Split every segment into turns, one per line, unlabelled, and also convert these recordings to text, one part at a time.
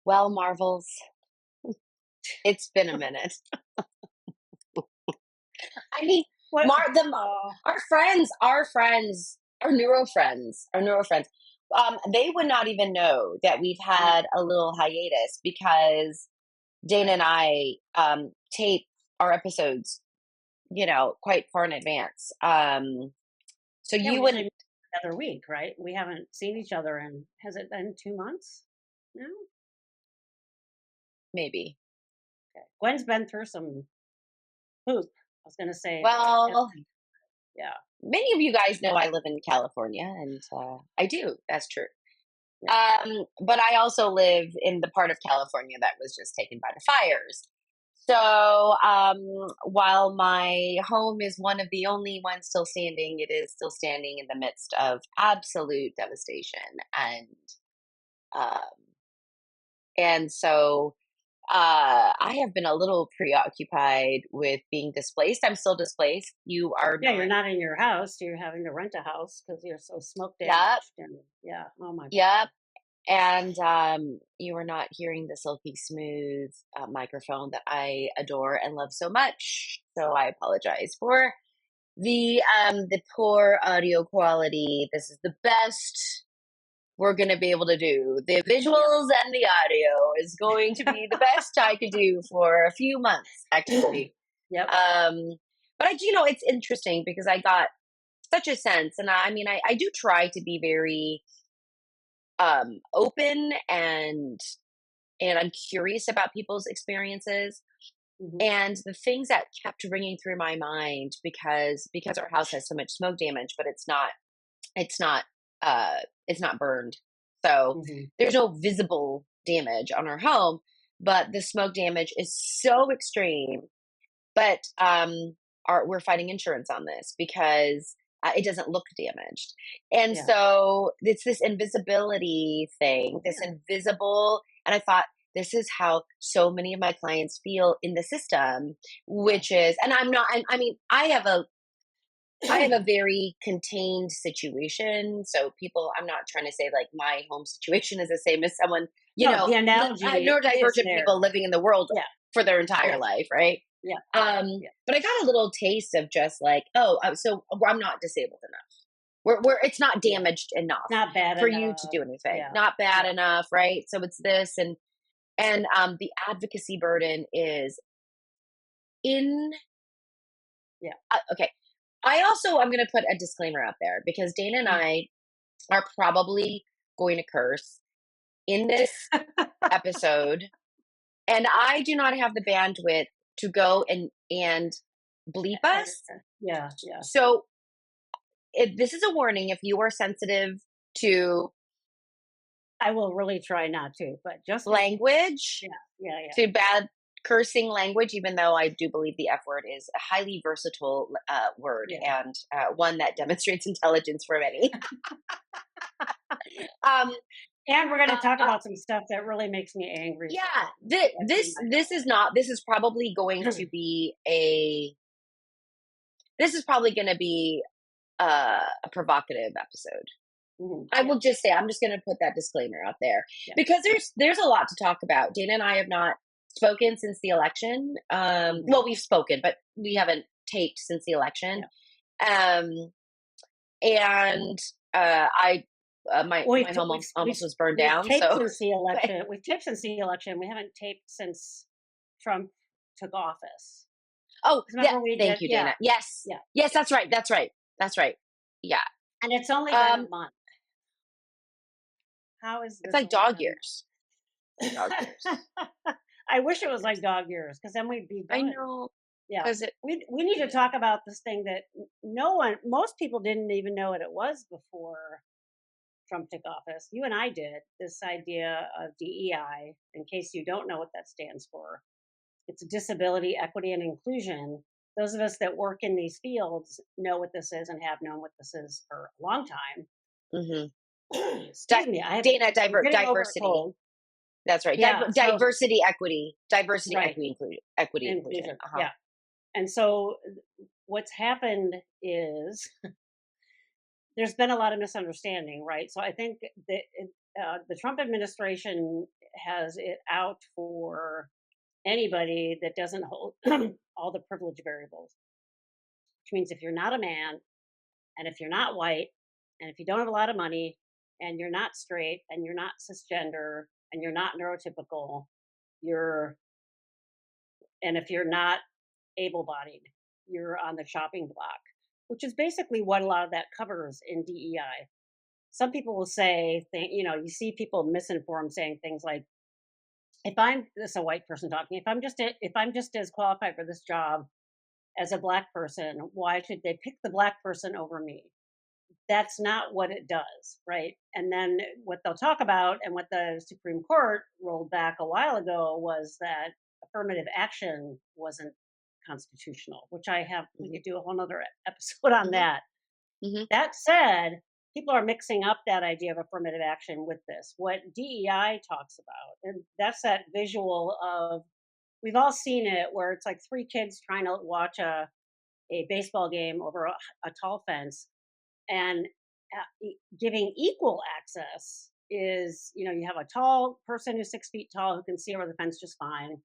Well, Marvels, it's been a minute. I mean,
What?
our friends, our neuro friends, they would not even know that we've had a little hiatus because Dana and I tape our episodes, quite far in advance. So
Yeah,
you
we
wouldn't,
every other week, right? We haven't seen each other in, has it been 2 months? No?
maybe.
Okay. Gwen's been through some poop. I was going to say,
Well,
yeah.
many of you guys know I live in California, and I do. That's true.
Yeah.
But I also live in the part of California that was just taken by the fires. So while my home is one of the only ones still standing, it is still standing in the midst of absolute devastation, um, and so I have been a little preoccupied with being displaced. I'm still displaced. You are
Yeah,
not.
you're not in your house. You're having to rent a house because you're so smoke
Yep.
damaged. And yeah, oh my
Yep.
God.
And you are not hearing the silky smooth microphone that I adore and love so much. So I apologize for the poor audio quality. This is the best we're going to be able to do. The visuals and the audio is going to be the best I could do for a few months, actually.
Yep.
But it's interesting because I got such a sense, and I do try to be very open and I'm curious about people's experiences.
Mhm.
And the things that kept ringing through my mind because our house has so much smoke damage, but it's not it's not burned. So
Mhm.
there's no visible damage on our home, but the smoke damage is so extreme. But we're fighting insurance on this because it doesn't look damaged. And
Yeah.
so it's this invisibility thing, this
Yeah.
invisible. And I thought, this is how so many of my clients feel in the system, which is, and I'm not, I mean, I have a very contained situation. So I'm not trying to say like my home situation is the same as someone,
No, the analogy is
neurodivergent
there.
people living in the world
Yeah.
for their entire
Yeah.
life, right?
Yeah.
But I got a little taste of just like, so I'm not disabled enough. We're it's not damaged enough
Not bad
for
enough.
you to do anything.
Yeah.
Not bad
Yeah.
enough, right? So it's this and the advocacy burden is in.
Yeah.
Okay. I'm going to put a disclaimer out there because Dana and I are probably going to curse in this episode, and I do not have the bandwidth to go and bleep us.
Yeah. Yeah.
So this is a warning if you are sensitive to
I will really try not to, but just
language,
yeah.
to bad cursing language, even though I do believe the F word is a highly versatile word and one that demonstrates intelligence for many.
And we're going to talk about some stuff that really makes me angry.
Yeah, this is probably going to be a provocative episode.
Mm-hmm.
I will just say, I'm just going to put that disclaimer out there because there's a lot to talk about. Dana and I have not spoken since the election. Well, we've spoken, but we haven't taped since the election. Yeah. And my home almost was burned down.
We've taped
so
since the election. We've taped since the election. We haven't taped since Trump took office.
Oh, yeah. Thank you, Dana.
Yeah.
Yes. Yeah. Yes, that's right. That's right. That's right. Yeah.
And it's only been a month. How is this?
It's like dog years. Dog years.
I wish it was like dog years because then we'd be done.
I know.
Yeah. We need to talk about this thing that most people didn't even know what it was before Trump took office. You and I did. This idea of DEI, in case you don't know what that stands for. It's disability, equity, and inclusion. Those of us that work in these fields know what this is and have known what this is for a long time.
Mm-hmm.
Excuse me,
Dana,
I'm getting over a
diversity.
cold.
That's right.
Yeah, so
Diversity, equity,
right,
equity, inclusion.
inclusion. Yeah. And so what's happened is there's been a lot of misunderstanding, right? So I think that the Trump administration has it out for anybody that doesn't hold all the privilege variables, which means if you're not a man and if you're not white and if you don't have a lot of money and you're not straight and you're not cisgender and you're not neurotypical, you're and if you're not able-bodied, you're on the shopping block, which is basically what a lot of that covers in DEI. Some people will say, you see people misinformed saying things like, "If I'm this is a white person talking, if I'm just as qualified for this job as a black person, why should they pick the black person over me?" That's not what it does, right? And then what they'll talk about and what the Supreme Court rolled back a while ago was that affirmative action wasn't constitutional, which we
Hmm.
could do a whole nother episode on
Hmm.
that.
Hmm.
That said, people are mixing up that idea of affirmative action with this. What DEI talks about, and that's that visual of, we've all seen it where it's like three kids trying to watch a baseball game over a tall fence, and giving equal access is, you have a tall person who's 6 feet tall who can see over the fence just fine,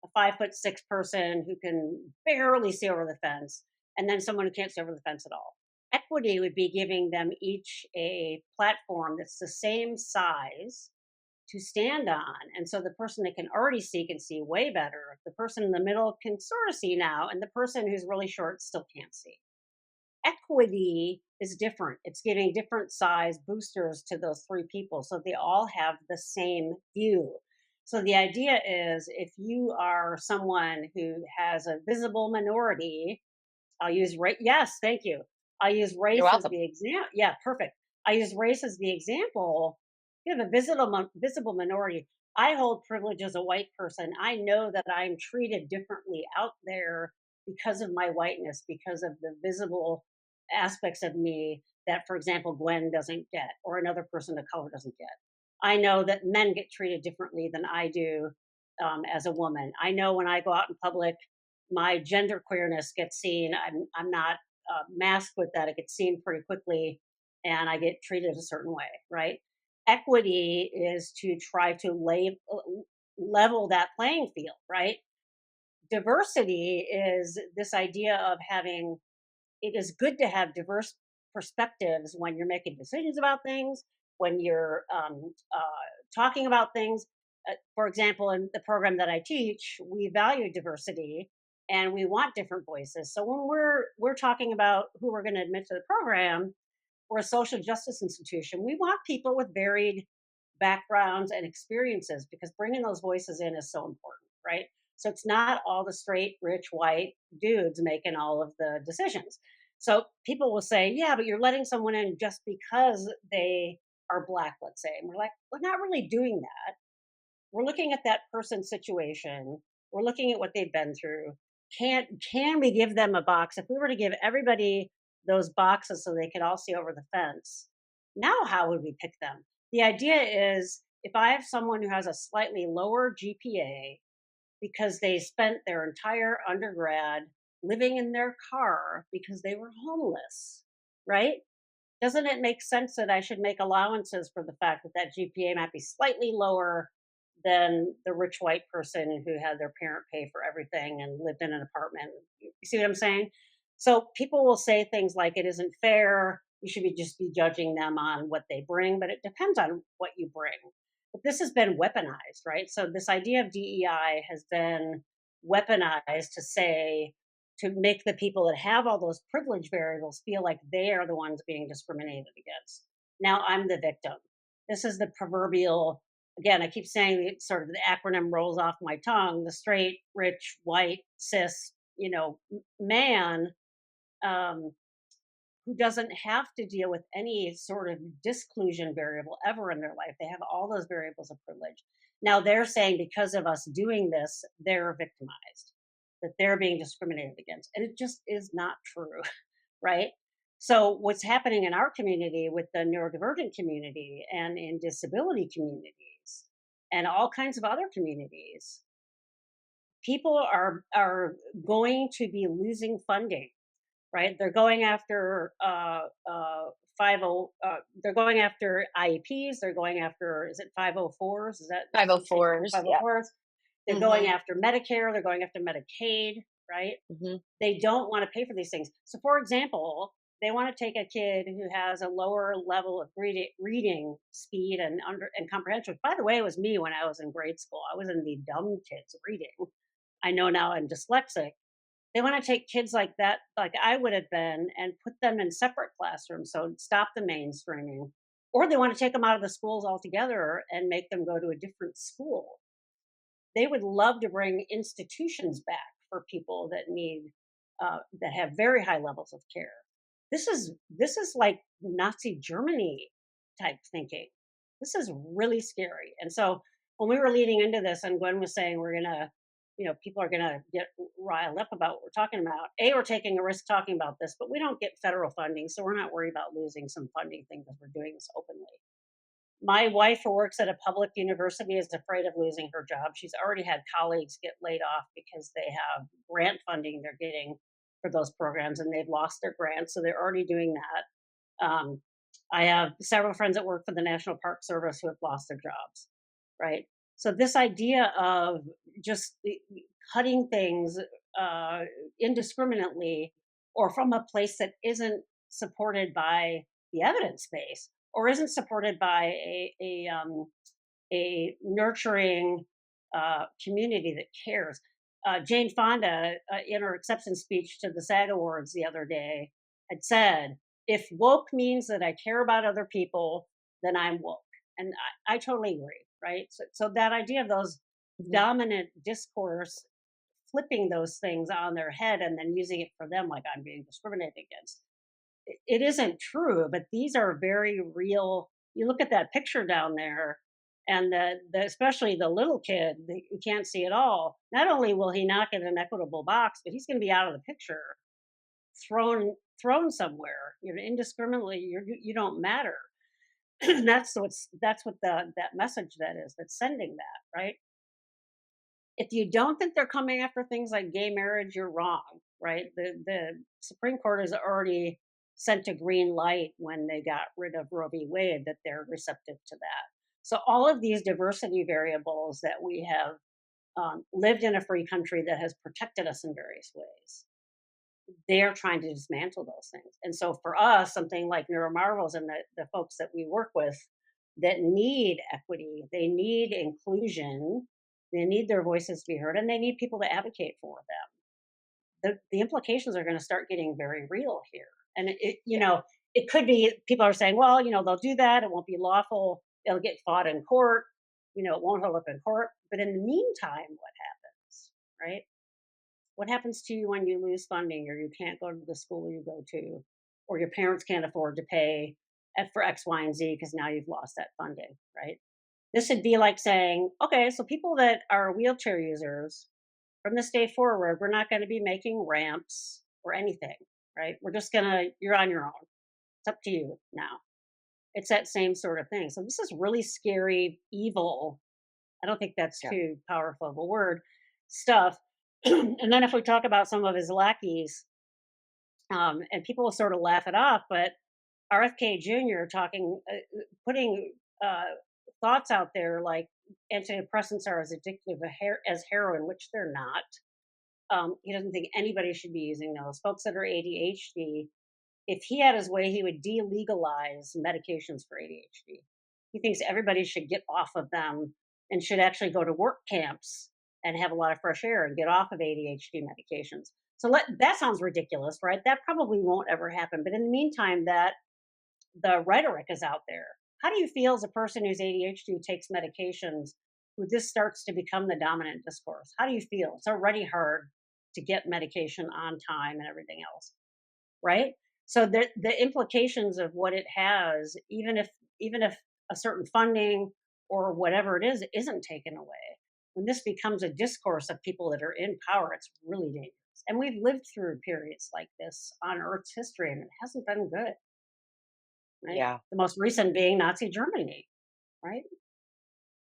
a 5'6" person who can barely see over the fence, and then someone who can't see over the fence at all. Equity would be giving them each a platform that's the same size to stand on. And so the person that can already see can see way better. The person in the middle can sort of see now, and the person who's really short still can't see. Equity is different. It's giving different size boosters to those three people so they all have the same view. So the idea is if you are someone who has a visible minority, I'll use race. Yes, thank you. I'll use
You're
race as
welcome.
the example. Yeah, perfect. I use race as the example. You have a visible minority. I hold privilege as a white person. I know that I'm treated differently out there because of my whiteness, because of the visible aspects of me that, for example, Gwen doesn't get or another person of color doesn't get. I know that men get treated differently than I do as a woman. I know when I go out in public, my gender queerness gets seen. I'm not masked with that. It gets seen pretty quickly, and I get treated a certain way. Right? Equity is to try to level that playing field. Right? Diversity is this idea of having. It is good to have diverse perspectives when you're making decisions about things, when you're talking about things. For example, in the program that I teach, we value diversity and we want different voices. So when we're talking about who we're going to admit to the program, we're a social justice institution. We want people with varied backgrounds and experiences because bringing those voices in is so important, right? So it's not all the straight, rich, white dudes making all of the decisions. So people will say, yeah, but you're letting someone in just because they are black, let's say. And we're like, we're not really doing that. We're looking at that person's situation. We're looking at what they've been through. Can we give them a box? If we were to give everybody those boxes so they could all see over the fence, now how would we pick them? The idea is if I have someone who has a slightly lower GPA because they spent their entire undergrad living in their car because they were homeless, right? Doesn't it make sense that I should make allowances for the fact that that GPA might be slightly lower than the rich white person who had their parent pay for everything and lived in an apartment? You see what I'm saying? So people will say things like it isn't fair. You should just be judging them on what they bring, but it depends on what you bring. But this has been weaponized, right? So this idea of DEI has been weaponized to make the people that have all those privilege variables feel like they are the ones being discriminated against. Now I'm the victim. This is the proverbial, again, I keep saying sort of the acronym rolls off my tongue, the straight, rich, white, cis, man um, who doesn't have to deal with any sort of disclusion variable ever in their life. They have all those variables of privilege. Now they're saying because of us doing this, they're victimized, that they're being discriminated against. And it just is not true, right? So what's happening in our community with the neurodivergent community and in disability communities and all kinds of other communities, people are going to be losing funding, right? They're going after 50 they're going after IEPs, they're going after, is it 504s? Is that some states call
504s. Yeah.
504s? They're going
Hmm.
after Medicare, they're going after Medicaid, right?
Hmm.
They don't want to pay for these things. So, for example, they want to take a kid who has a lower level of reading speed and comprehension. By the way, it was me when I was in grade school. I was in the dumb kids reading. I know now I'm dyslexic. They want to take kids like that, like I would have been, and put them in separate classrooms. So stop the mainstreaming. Or they want to take them out of the schools altogether and make them go to a different school. They would love to bring institutions back for people that need that have very high levels of care. This is like Nazi Germany type thinking. This is really scary. And so when we were leading into this, and Gwen was saying we're gonna, people are gonna get riled up about what we're talking about. We're taking a risk talking about this, but we don't get federal funding, so we're not worried about losing some funding thing because we're doing this openly. My wife, who works at a public university, is afraid of losing her job. She's already had colleagues get laid off because they have grant funding they're getting for those programs and they've lost their grants. So they're already doing that. I have several friends that work for the National Park Service who have lost their jobs, right? So this idea of just cutting things indiscriminately or from a place that isn't supported by the evidence base or isn't supported by a nurturing community that cares. Jane Fonda, in her acceptance speech to the SAG Awards the other day, had said, "If woke means that I care about other people, then I'm woke." And I totally agree, right? So that idea of those
Hmm.
dominant discourse flipping those things on their head and then using it for them like I'm being discriminated against, it isn't true, but these are very real. You look at that picture down there, and especially the little kid that you can't see at all. Not only will he not get an equitable box, but he's going to be out of the picture, thrown somewhere. Indiscriminately. You don't matter. That's what that message that is that's sending that, right? If you don't think they're coming after things like gay marriage, you're wrong, right? The Supreme Court has already sent a green light when they got rid of Roe v. Wade that they're receptive to that. So all of these diversity variables that we have lived in a free country that has protected us in various ways, they're trying to dismantle those things. And so for us, something like NeuroMarvels and the folks that we work with that need equity, they need inclusion, they need their voices to be heard, and they need people to advocate for them. The implications are going to start getting very real here. And
Yeah.
it could be people are saying, well, they'll do that. It won't be lawful. It'll get fought in court. It won't hold up in court. But in the meantime, what happens, right? What happens to you when you lose funding or you can't go to the school you go to or your parents can't afford to pay for X, Y, and Z because now you've lost that funding, right? This would be like saying, okay, so people that are wheelchair users, from this day forward, we're not going to be making ramps or anything, right? We're just going to, you're on your own. It's up to you now. It's that same sort of thing. So this is really scary, evil. I don't think that's
Yeah.
too powerful of a word stuff. And then if we talk about some of his lackeys, and people will sort of laugh it off, but RFK Jr. Putting thoughts out there like antidepressants are as addictive as heroin, which they're not. He doesn't think anybody should be using those. Folks that are ADHD, if he had his way, he would delegalize medications for ADHD. He thinks everybody should get off of them and should actually go to work camps and have a lot of fresh air and get off of ADHD medications. So that sounds ridiculous, right? That probably won't ever happen. But in the meantime, that the rhetoric is out there. How do you feel as a person who's ADHD who takes medications, who this starts to become the dominant discourse? How do you feel? It's already hard to get medication on time and everything else, right? So the implications of what it has, even if a certain funding or whatever it is isn't taken away, when this becomes a discourse of people that are in power, it's really dangerous. And we've lived through periods like this on Earth's history, and it hasn't been good, right?
Yeah.
The most recent being Nazi Germany, right?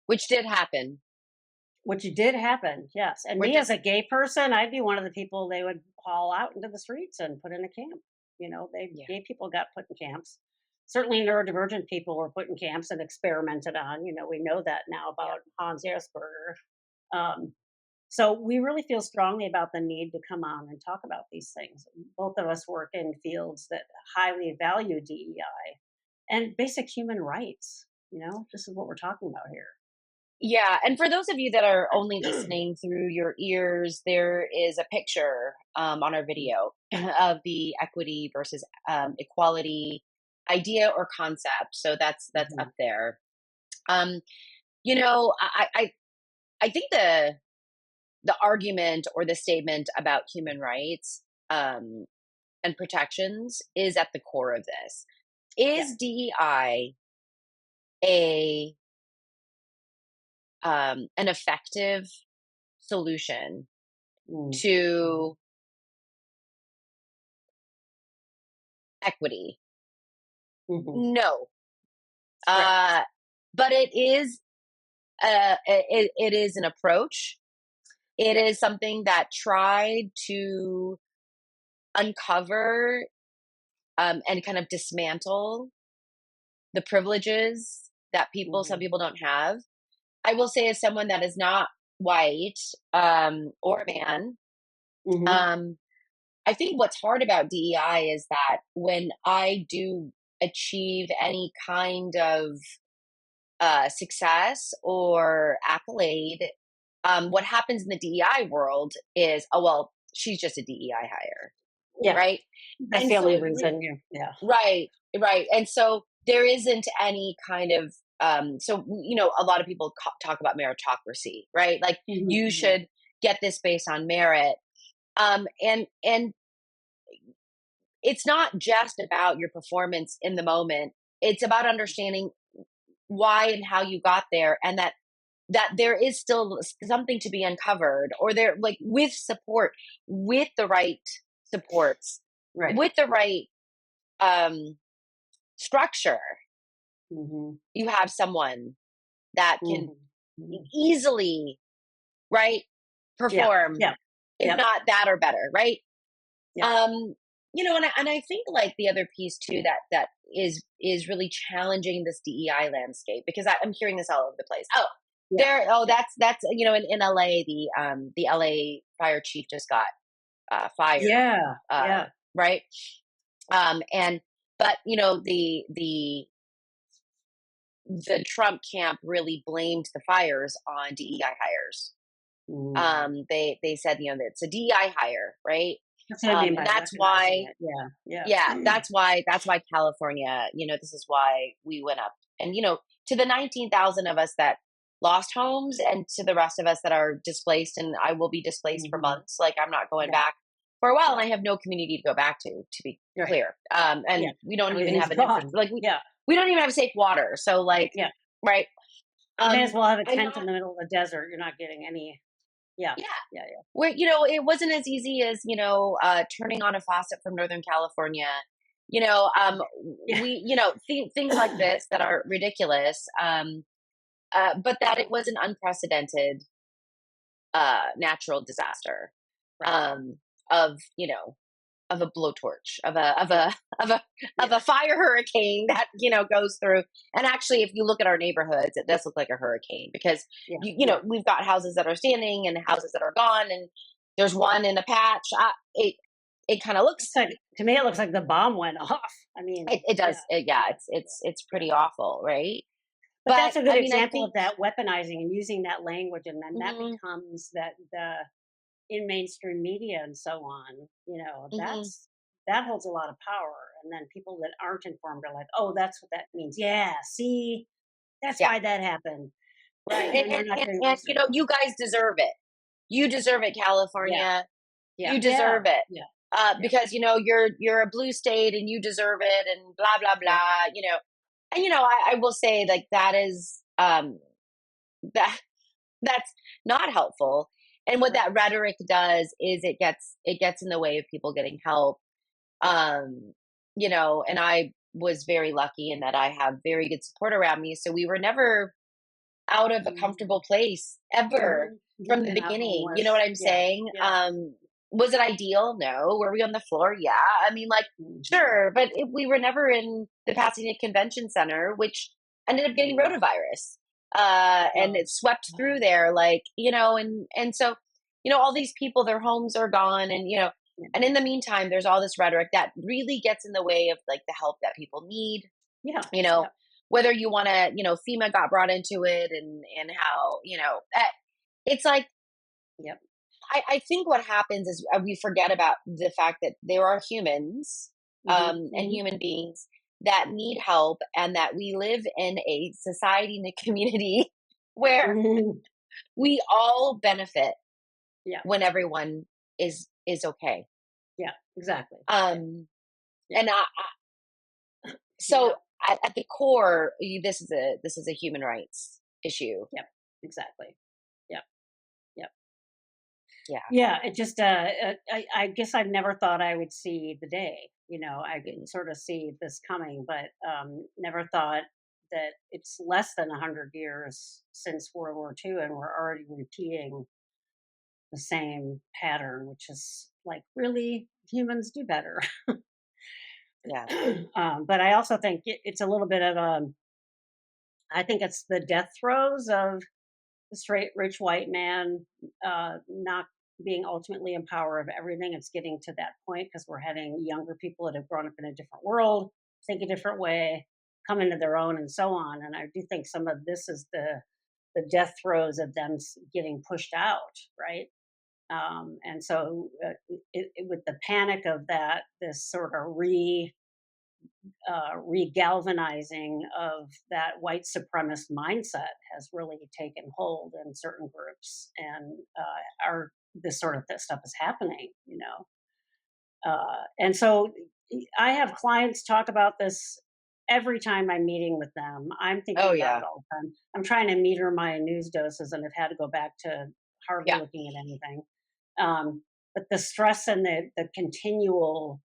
Which did happen.
Which did happen, yes. And
We're
me as
just
a gay person, I'd be one of the people they would haul out into the streets and put in a camp.
yeah.
Gay people got put in camps. Certainly neurodivergent people were put in camps and experimented on. We know that now
Yeah.
about Hans Asperger. Um, so we really feel strongly about the need to come on and talk about these things. Both of us work in fields that highly value DEI and basic human rights. This is what we're talking about here.
Yeah, and for those of you that are only listening through your ears, there is a picture on our video of the equity versus equality idea or concept. So that's
Mhm.
up there. Um, you know, I think the argument or the statement about human rights and protections is at the core of this.
Yeah.
Is DEI a an effective solution
Mm. Mhm.
to equity?
Mhm.
No.
Correct.
Uh, but it is an approach. It
Yeah.
is something that tried to uncover and kind of dismantle the privileges that some
Mhm.
people don't have. I will say, as someone that is not white or a man,
Mhm.
um, I think what's hard about DEI is that when I do achieve any kind of success or accolade, what happens in the DEI world is, oh, well, she's just a DEI hire,
Yeah.
right?
The
And so
family
it
reason. Yeah.
right, right. And so there isn't any kind of, a lot of people talk about meritocracy, right? Like
Mhm.
you
Mhm.
should get this based on merit. And it's not just about your performance in the moment. It's about understanding why and how you got there, and that there is still something to be uncovered, or there, like, with support, with the right supports,
Right.
with the right um structure,
Mhm.
you have someone that can
Mhm. Mhm.
easily, right,
Yeah.
perform,
Yeah.
if
Yep.
not that or better, right?
Yeah.
And I think, like, the other piece too that is really challenging this DEI landscape, because I'm hearing this all over the place.
Yeah. Yeah.
That's in LA, the LA fire chief just got fired,
Yeah.
uh,
Yeah.
right? And but the Trump camp really blamed the fires on DEI hires.
Mm.
They said, that it's a DEI hire, right?
That's what I mean
And
by
that's
weaponizing
why,
it. Yeah.
yeah,
Yeah.
that's why California, this is why we went up. And to the 19,000 of us that lost homes, and to the rest of us that are displaced, and I will be displaced for
Mhm.
months. Like, I'm not going
Yeah.
back for a while, and
Yeah.
I have no community to go back to be
Right.
clear.
Yeah.
And we don't even
Everything's
have an infrastructure.
gone.
Like,
Yeah.
we don't even have safe water. So, like,
Yeah.
right.
You may as well have a
I'm
tent
not.
in the middle of the desert. You're not getting any. Yeah.
Yeah.
Yeah. Yeah.
Where, it wasn't as easy as, turning on a faucet from Northern California. You know, um,
Yeah.
we, things like this that are ridiculous. But that it was an unprecedented natural disaster,
Right.
um, of, of a blowtorch,
Yeah.
of a
Yeah.
of a fire hurricane that goes through. And actually, if you look at our neighborhoods, it does look like a hurricane, because
Yeah. Yeah.
we've got houses that are standing and houses that are gone, and there's one in a patch. It kind of
Looks
looks,
like to me, it looks like the bomb went off. I mean,
it
yeah.
does, yeah,
Yeah.
it's
Yeah.
pretty awful, right?
But
But
that's a good
I mean, I
example
think,
of that weaponizing and using that language, and then that
hmm
becomes that the in mainstream media and so on.
hmm
That holds a lot of power. And then people that aren't informed are like, "Oh, that's what that means." Yeah, see, that's
yeah.
why that happened, right? And
and,
then they're
and,
not
and,
doing
and
research.
you guys deserve it. You deserve it,
Yeah,
California.
yeah,
You
yeah,
deserve it.
yeah, yeah,
Because you're a blue state and you deserve it, and blah blah
yeah.
blah. And I will say, like, that is that that's not helpful. And what
Right.
that rhetoric does is it gets in the way of people getting help. Um, and I was very lucky in that I have very good support around me. So we were never out of a
Mm-hmm.
comfortable place ever from the
And not
beginning. You know what
homeless.
I'm
Yeah.
saying?
Yeah.
Was it ideal? No. Were we on the floor? Yeah. I mean, like,
Mm-hmm.
sure, but we were never in the Pasadena Convention Center, which ended up getting
Mm.
rotavirus. And
Oh,
it swept through
God.
there, like, and so, all these people, their homes are gone,
Yeah.
and in the meantime, there's all this rhetoric that really gets in the way of like the help that people need.
Yeah.
You know,
Yeah.
whether you want to, FEMA got brought into it, and how, it's like,
Yep.
I think what happens is we forget about the fact that there are humans,
Mm-hmm.
and
Mm-hmm.
human beings that need help, and that we live in a society and a community where
Mm-hmm.
we all benefit
Yeah.
when everyone is okay.
Yeah. Exactly. Yeah.
And so
Yep.
at the core, this is a human rights issue.
Yep. Exactly. Yep. Yep.
Yeah.
Yeah. It just, I guess I never thought I would see the day. I could sort of see this coming, but never thought that it's less than 100 years since World War II, and we're already repeating the same pattern, which is like, really, humans do better.
Yeah.
But I also think it's a little bit of I think it's the death throes of the straight rich white man not being ultimately in power of everything. It's getting to that point because we're having younger people that have grown up in a different world, think a different way, come into their own, and so on. And I do think some of this is the death throes of them getting pushed out, right? And so, with the panic of that, this sort of regalvanizing of that white supremacist mindset has really taken hold in certain groups, and are this sort of stuff is happening. And so I have clients talk about this every time I'm meeting with them. I'm
Oh
thinking about
yeah.
it all the time. I'm trying to meter my news doses and have had to go back to hardly
Yeah.
looking at anything. But the stress and the continual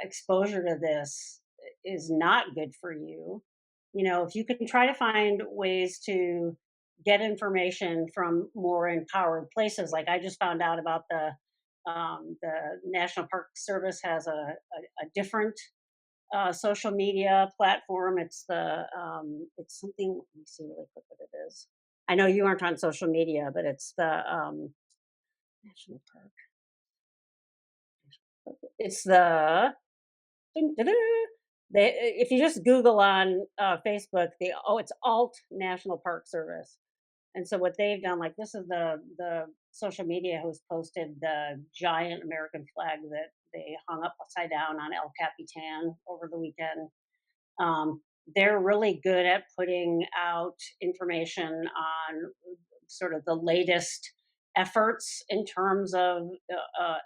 exposure to this is not good for you. If you can try to find ways to get information from more empowered places, like I just found out about the National Park Service has a different social media platform. It's something. Let me see really quick what it is. I know you aren't on social media, but it's the National Park. It's the dun, dun, dun. If you just Google on Facebook, it's Alt National Park Service. And so what they've done, like this is the social media host posted the giant American flag that they hung up upside down on El Capitan over the weekend. They're really good at putting out information on sort of the latest efforts in terms of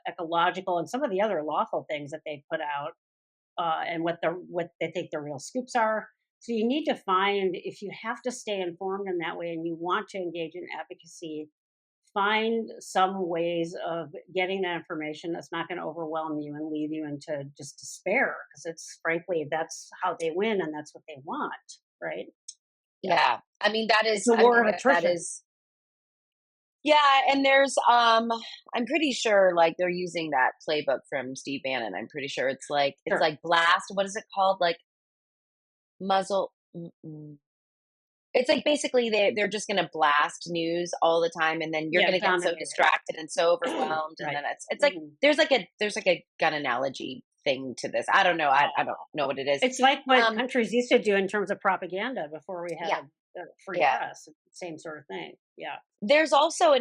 ecological and some of the other lawful things that they put out, and what they think the real scoops are. So you need to find, if you have to stay informed in that way and you want to engage in advocacy, find some ways of getting that information that's not going to overwhelm you and leave you into just despair, because it's frankly that's how they win and that's what they want, right? Yeah.
Yeah. I mean,
It's a war of
that
attrition.
is, yeah. And there's, I'm pretty sure like they're using that playbook from Steve Bannon. I'm pretty sure it's
Sure.
like blast. What is it called? Like muzzle. It's like basically they're just going to blast news all the time, and then you're
Yeah,
going to get so
dominated.
distracted and so overwhelmed, and
Right.
then it's like
Mhm.
there's like a gun analogy thing to this. I don't know. I don't know what it is.
It's like what
Um,
countries used to do in terms of propaganda before we
yeah,
had free
yeah.
press. Same sort of thing. Yeah.
There's also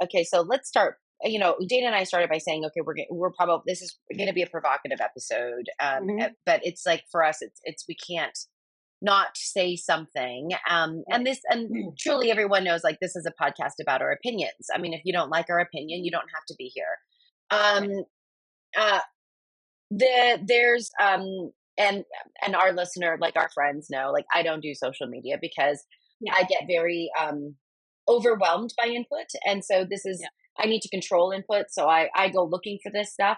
okay. So let's start. Dana and I started by saying, okay, we're probably this is going to be a provocative episode,
Hmm.
but it's like for us, it's we can't not say something. And
Right.
truly everyone knows like this is a podcast about our opinions. I mean, if you don't like our opinion, you don't have to be here. Um,
Right.
uh, there's and our listener, like our friends know, like I don't do social media because
Yeah.
I get very overwhelmed by input. And so this is,
Yeah.
I need to control input. So I go looking for this stuff.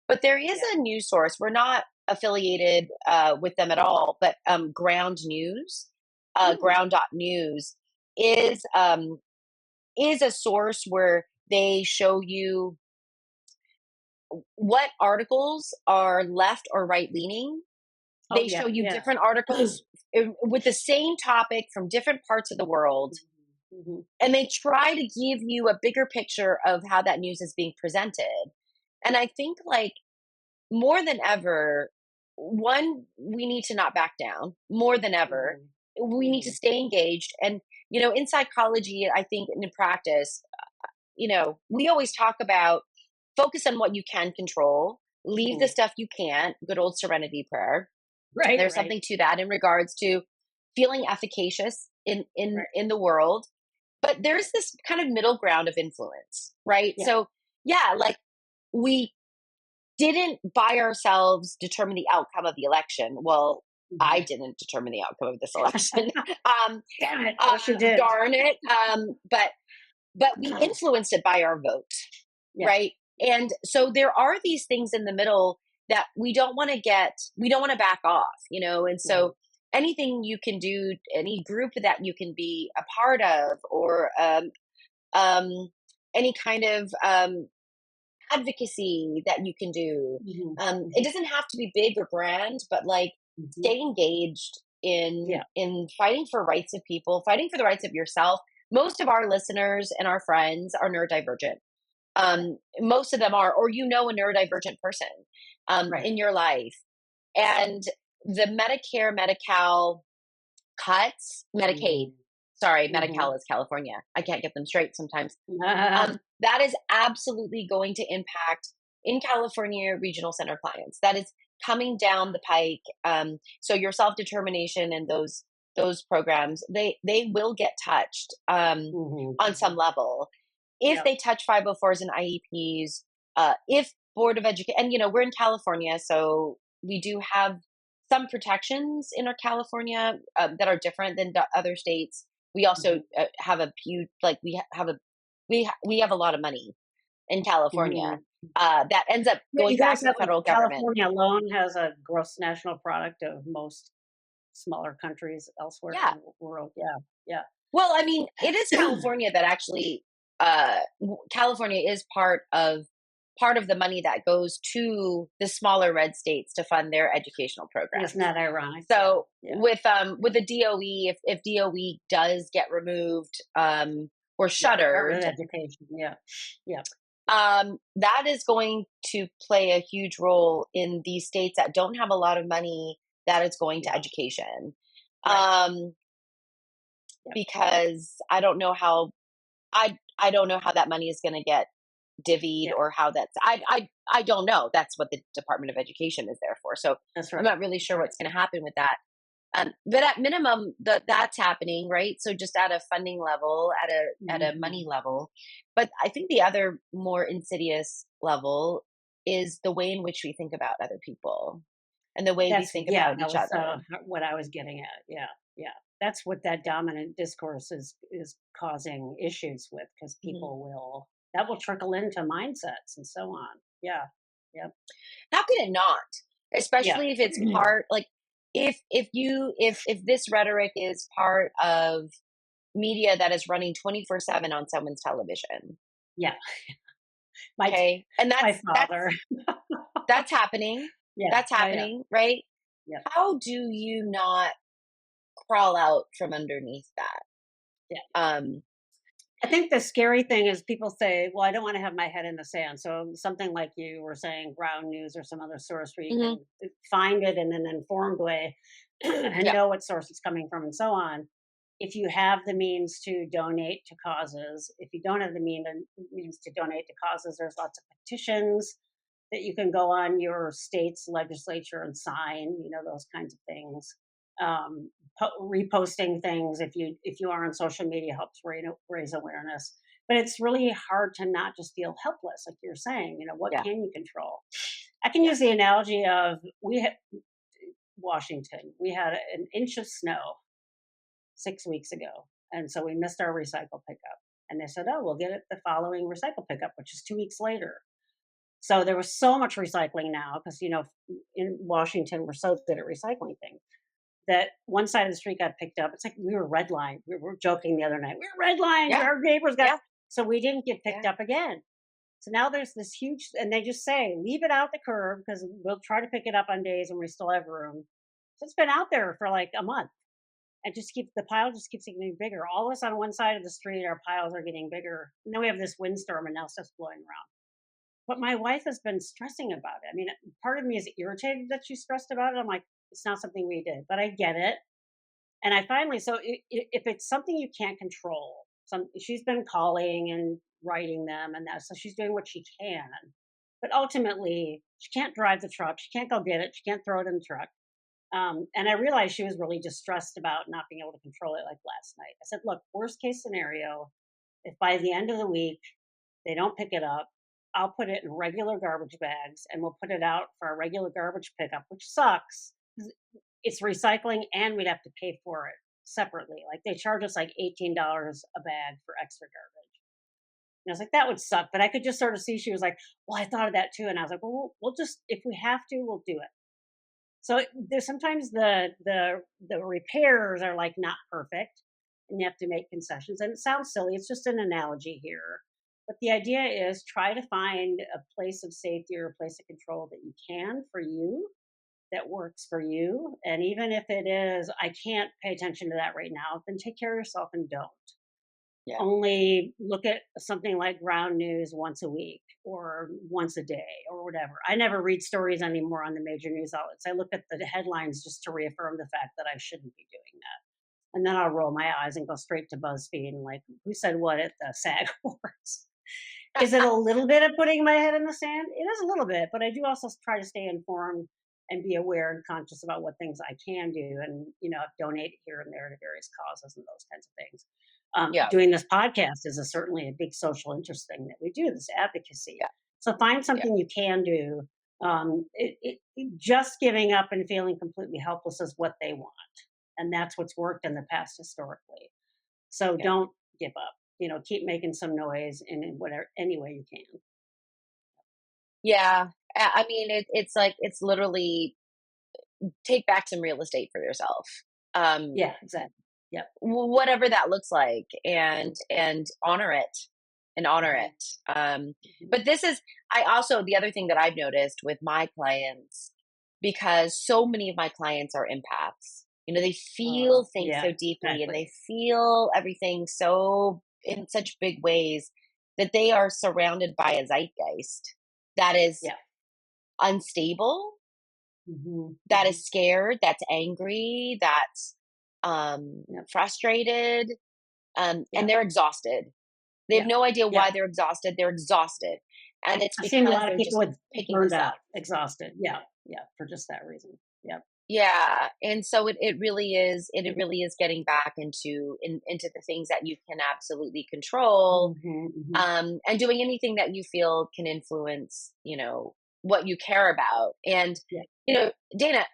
But there is
Yeah.
a news source. We're not affiliated with them at all, but Ground News,
Hmm.
ground.news is a source where they show you what articles are left or right leaning.
Oh
They show
yeah.
you
Yeah.
different articles with the same topic from different parts of the world,
Hmm.
and they try to give you a bigger picture of how that news is being presented. And I think, like, more than ever, one, we need to not back down. More than ever,
Hmm.
we need to
Hmm.
stay engaged. And, in psychology, I think in practice, we always talk about focus on what you can control, leave the
Hmm.
stuff you can't, good old serenity prayer.
Right.
There's
Right.
something to that in regards to feeling efficacious in in
Right.
in the world, but there's this kind of middle ground of influence, right?
Yeah.
So yeah, like, we didn't by ourselves determine the outcome of the election. Well, I
Hmm.
didn't determine the outcome of this election. um
Damn it! I wish you did.
Darn it. But we influenced it by our vote,
Yeah.
right? And so there are these things in the middle that we don't want to back off, and
Hmm.
so anything you can do, any group that you can be a part of, or um, any kind of advocacy that you can do.
Hmm.
It
Hmm.
doesn't have to be big or grand, but, like,
Hmm.
stay engaged in
Yeah.
fighting for rights of people, fighting for the rights of yourself. Most of our listeners and our friends are neurodivergent. Most of them are, or a neurodivergent person
Right.
in your life. And the Medicare, Medi-Cal cuts, Medicaid,
Hmm.
sorry,
Hmm.
Medi-Cal is California. I can't get them straight sometimes.
Ah.
That is absolutely going to impact in California regional center clients. That is coming down the pike. So your self determination and those programs, they will get touched
Hmm.
on
Hmm.
some level. If
Yeah.
they touch 504s and IEPs, if Board of Education, and we're in California, so we do have some protections in our California that are different than the other states. We also
Hmm.
have a huge, like, we have a lot of money in California
Hmm.
that ends up
Yeah,
going
you
back
guys
to the
have, like,
federal government.
California alone has a gross national product of most smaller countries elsewhere in
Yeah.
the world. Yeah. Yeah.
Well, I mean, it is California that actually, California is part of the money that goes to the smaller red states to fund their educational
Isn't
programs.
that ironic? Yeah.
So
Yeah.
with the DOE, if DOE does get removed or
Yeah. Department
shuttered,
of Education. Yeah. Yeah.
that is going to play a huge role in these states that don't have a lot of money that is going to
Yeah.
education.
Right.
Um,
Yeah.
because I don't know how that money is going to get divvied,
Yeah.
or how I don't know. That's what the Department of Education is there for. So
That's
I'm
right.
not really
That's
sure
right.
what's going to happen with that. But at minimum, that's happening, right? So just at a funding level, at a
Hmm.
money level. But I think the other more insidious level is the way in which we think about other people and the way we
That's
think
yeah.
about
That
each
was
other.
what I was getting at. Yeah. Yeah. That's what that dominant discourse is causing issues with, because
Mhm.
people will that will trickle into mindsets and so on. Yeah. Yep.
How can it not?
Yeah.
Especially if it's part, like, if this rhetoric is part of media that is running 24/7 on someone's television.
Yeah. My
Okay? And
my
that's
father.
that's happening.
Yeah.
That's
Yeah. Yeah.
happening, right?
Yeah.
How do you not crawl out from underneath that?
Yeah.
Um,
I think the scary thing is people say, "Well, I don't want to have my head in the sand." So something like you were saying, Ground News or some other source where you
mhm,
can find it in an informed way and
yeah,
know what source it's coming from and so on. If you have the means to donate to causes, if you don't have the means to donate to causes, there's lots of petitions that you can go on your state's legislature and sign. Those kinds of things. Um, Reposting things if you are on social media helps raise awareness. But it's really hard to not just feel helpless, like you're saying. What
yeah,
can you control? I can
yeah.
use the analogy of we had Washington. We had an inch of snow 6 weeks ago. And so we missed our recycle pickup. And they said, oh, we'll get it the following recycle pickup, which is 2 weeks later. So there was so much recycling now because, in Washington, we're so good at recycling things that one side of the street got picked up. It's like we were redlined. We were joking the other night. We were redlined.
Yeah.
Our neighbors got,
Yeah.
so we didn't get picked
Yeah.
up again. So now there's this huge, and they just say, leave it out the curb because we'll try to pick it up on days when we still have room. So it's been out there for like a month and the pile just keeps getting bigger. All of us on one side of the street, our piles are getting bigger. And then we have this windstorm and now stuff's blowing around. But my wife has been stressing about it. I mean, part of me is irritated that she's stressed about it. I'm like, it's not something we did, but I get it. And I finally, so if it's something you can't control, she's been calling and writing them and that, so she's doing what she can. But ultimately, she can't drive the truck. She can't go get it. She can't throw it in the truck. And I realized she was really distressed about not being able to control it like last night. I said, look, worst case scenario, if by the end of the week they don't pick it up, I'll put it in regular garbage bags and we'll put it out for our regular garbage pickup, which sucks. It's recycling and we'd have to pay for it separately. Like they charge us like $18 a bag for extra garbage. And I was like, that would suck. But I could just sort of see she was like, well, I thought of that too. And I was like, well, we'll just, if we have to, we'll do it. So there's sometimes the repairs are like not perfect and you have to make concessions. And it sounds silly. It's just an analogy here. But the idea is try to find a place of safety or a place of control that you can for you, that works for you. And even if it is, I can't pay attention to that right now, then take care of yourself and don't.
Yeah.
Only look at something like ground news once a week or once a day or whatever. I never read stories anymore on the major news outlets. I look at the headlines just to reaffirm the fact that I shouldn't be doing that. And then I'll roll my eyes and go straight to BuzzFeed and like, who said what at the SAG Awards? Is it a little bit of putting my head in the sand? It is a little bit, but I do also try to stay informed and be aware and conscious about what things I can do and, donate here and there to various causes and those kinds of things.
Yeah.
Doing this podcast is certainly a big social interest thing that we do, this advocacy.
Yeah.
So find something you can do. Just giving up and feeling completely helpless is what they want. And that's what's worked in the past historically. So don't give up. Keep making some noise in whatever any way you can.
Yeah. I mean, it's literally take back some real estate for yourself.
Yeah, exactly. Yep.
Whatever that looks like, and honor it, But this is, the other thing that I've noticed with my clients, because so many of my clients are empaths. They feel things so deeply, and they feel everything so in such big ways that they are surrounded by a zeitgeist that is unstable, that is scared, that's angry, that's frustrated, and they're exhausted. They have no idea why they're exhausted. They're exhausted, and it's
I've
because
seen a lot of
they're
people
just
with
picking
burned
this
out,
up.
exhausted. Yeah, for just that reason.
Yeah, and so it really is. It really is getting back into the things that you can absolutely control, and doing anything that you feel can influence, what you care about. And Dana,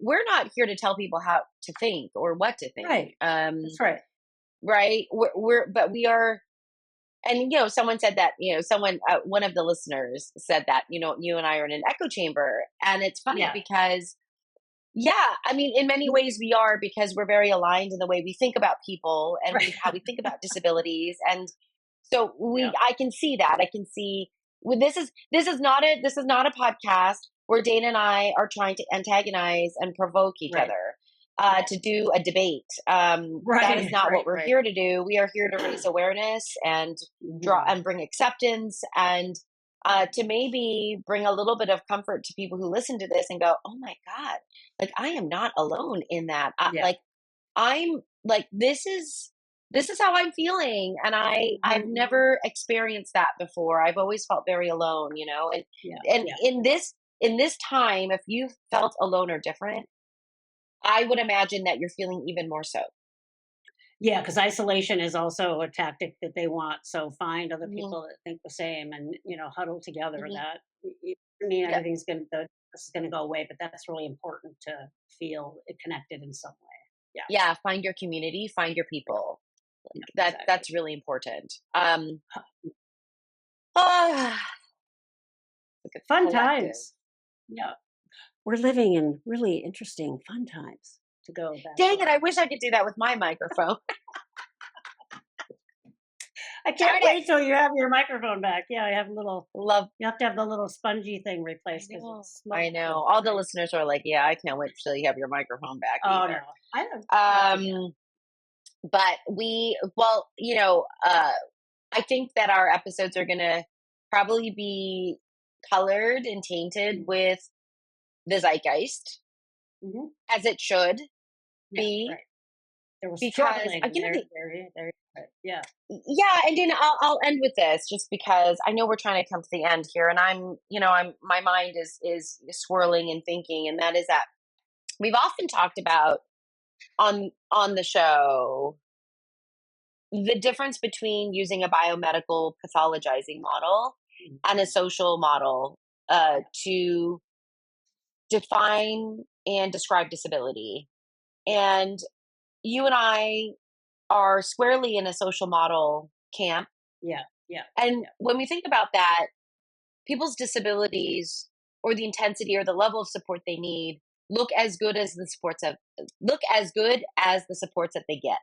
we're not here to tell people how to think or what to think.
Right. That's right.
Right. But we are. And, someone said that, one of the listeners said that, you and I are in an echo chamber. And it's funny because, I mean, in many ways we are, because we're very aligned in the way we think about people and how we think about disabilities. And so I can see that. I can see this is not a podcast where Dana and I are trying to antagonize and provoke each other. To do a debate. That is not what we're here to do. We are here to raise awareness and draw and bring acceptance, and to maybe bring a little bit of comfort to people who listen to this and go, oh my God, like I am not alone in that. Like I'm like, this is how I'm feeling. And I've never experienced that before. I've always felt very alone, and in this time, if you felt alone or different, I would imagine that you're feeling even more so.
Yeah, because isolation is also a tactic that they want. So find other people that think the same, and huddle together. That everything's this is going to go away, but that's really important to feel connected in some way.
Yeah. Find your community, find your people. That's
exactly.
really important.
Fun
Collective.
times. Yeah. We're living in really interesting fun times to go back
Dang
to.
it! I wish I could do that with my microphone.
I
Darn
can't
it!
wait till you have your microphone back. Yeah, I have a little.
Love.
You have to have the little spongy thing
I
replaced because
know.
it's
I
smoked so
know.
much,
All the
right?
listeners are like, "Yeah, I can't wait till you have your microphone back."
Oh no,
Either.
I don't. Not too bad.
But I think that our episodes are gonna probably be colored and tainted with the zeitgeist,
Mm-hmm.
as it should
Yeah,
be,
right. They were
because
struggling.
again,
Yeah.
yeah, and then I'll end with this just because I know we're trying to come to the end here, and I'm my mind is swirling and thinking, and that is that we've often talked about on the show the difference between using a biomedical pathologizing model and a
Mhm.
social model
Yeah.
to define and describe disability.
Yeah.
And you and I are squarely in a social model camp.
Yeah. Yeah.
And
Yeah.
when we think about that, people's disabilities or the intensity or the level of support they need look as good as the supports that they get,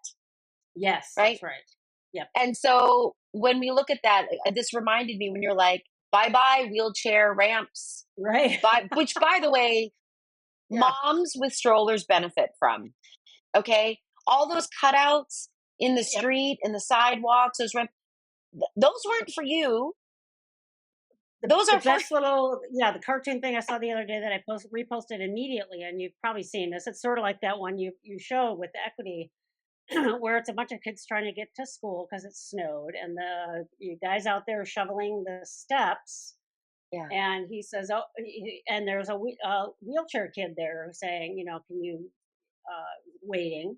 Yes,
right?
that's right. Yep.
And so when we look at that, this reminded me when you're like, bye bye wheelchair ramps,
Right.
which by the way,
Yeah.
moms with strollers benefit from. Okay, all those cutouts in the
Yep.
street, in the sidewalks, those weren't for you. Those
The
are for
best the cartoon thing I saw the other day that I reposted immediately, and you've probably seen this. It's sort of like that one you showed with the equity, where it's a bunch of kids trying to get to school because it snowed, and the you guys out there shoveling the steps,
yeah,
and he says, "Oh," and there's a wheelchair kid there saying, "Can you waiting?"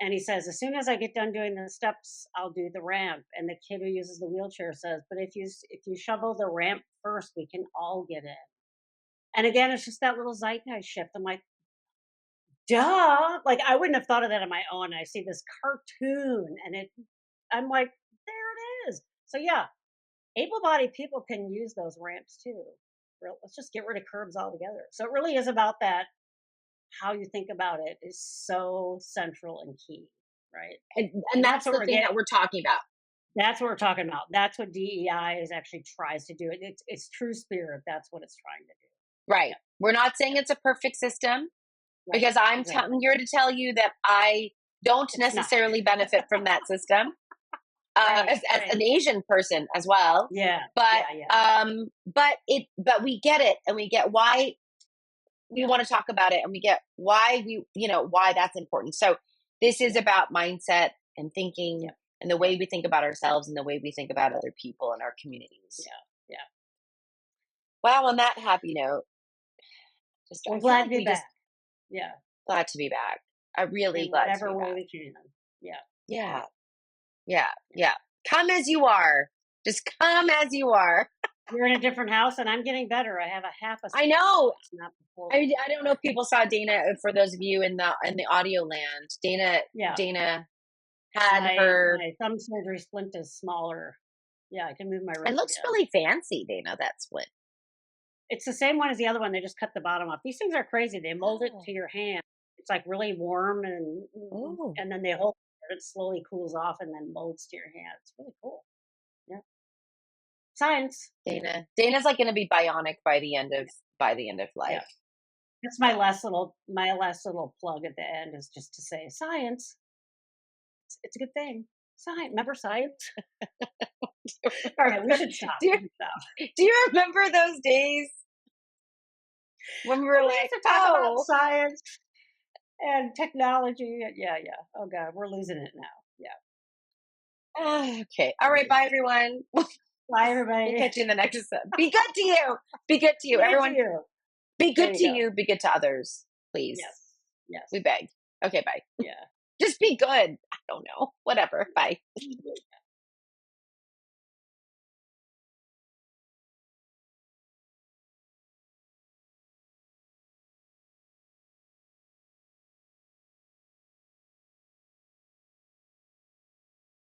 And he says, "As soon as I get done doing the steps, I'll do the ramp." And the kid who uses the wheelchair says, "But if you shovel the ramp first, we can all get in." And again, it's just that little zeitgeist shift. I'm like, duh! Like I wouldn't have thought of that on my own. I see this cartoon, and I'm like, there it is. So yeah, able-bodied people can use those ramps too. Let's just get rid of curbs altogether. So it really is about that. How you think about it is so central and key, right?
and
And that's
that's
what
the
we're
thing
getting.
that we're talking about,
That's what we're talking about. That's what DEI is actually tries to do. It's true spirit. That's what it's trying to do.
right?
Yeah.
We're not saying
Yeah.
it's a perfect system
Right.
because I'm
Exactly.
here to tell you that I don't
It's not.
necessarily benefit from that system.
Right.
As
Right.
an Asian person as well.
Yeah.
But
Yeah. Yeah.
but we get it, and we get why we
Yeah.
want to talk about it, and we get why why that's important. So this is
Yeah.
about mindset and thinking
Yeah.
and the
Yeah.
way we think about ourselves and the way we think about other people in our communities.
Yeah. Yeah.
Wow, on that happy note, just
We're
I feel
glad to
like
be
we just
back. Yeah.
glad to be back. I'm really
In
glad to be
whatever way
back.
we can. Yeah.
Yeah, yeah, yeah. Come as you are. Just come as you are.
You're in a different house, and I'm getting better. I have a half a
I
split now.
know.
It's not the full
I
split,
don't know if
right?
people saw Dana. For those of you in the audio land,
Yeah.
Dana had her.
My thumb surgery splint is smaller. Yeah, I can move my
It
wrist
looks
again.
really fancy, Dana. That split.
It's the same one as the other one. They just cut the bottom off. These things are crazy. They mold it
Oh,
to your hand. It's like really warm,
oh,
and then they hold it. It slowly cools off and then molds to your hand. It's really cool. Yeah, science.
Dana's like going to be bionic by the end of
Yeah,
life.
that's my last little plug at the end is just to say science. It's a good thing. Science. Remember science? All right, we should stop.
do you,
We should stop.
do you remember those days when we were
When we
like,
used to talk about
oh,
science and technology. Yeah, yeah. Oh God, we're losing it now. Yeah.
okay, all right, bye everyone.
Bye,
We'll
everybody.
catch you in the next episode. Be good to you. Be good to you,
Be good to
everyone.
you.
Be
There
good
you
to
go.
you. Be good to others, please.
Yes. Yes.
We beg. Okay, bye.
Yeah.
Just be good. I don't know. Whatever. Bye.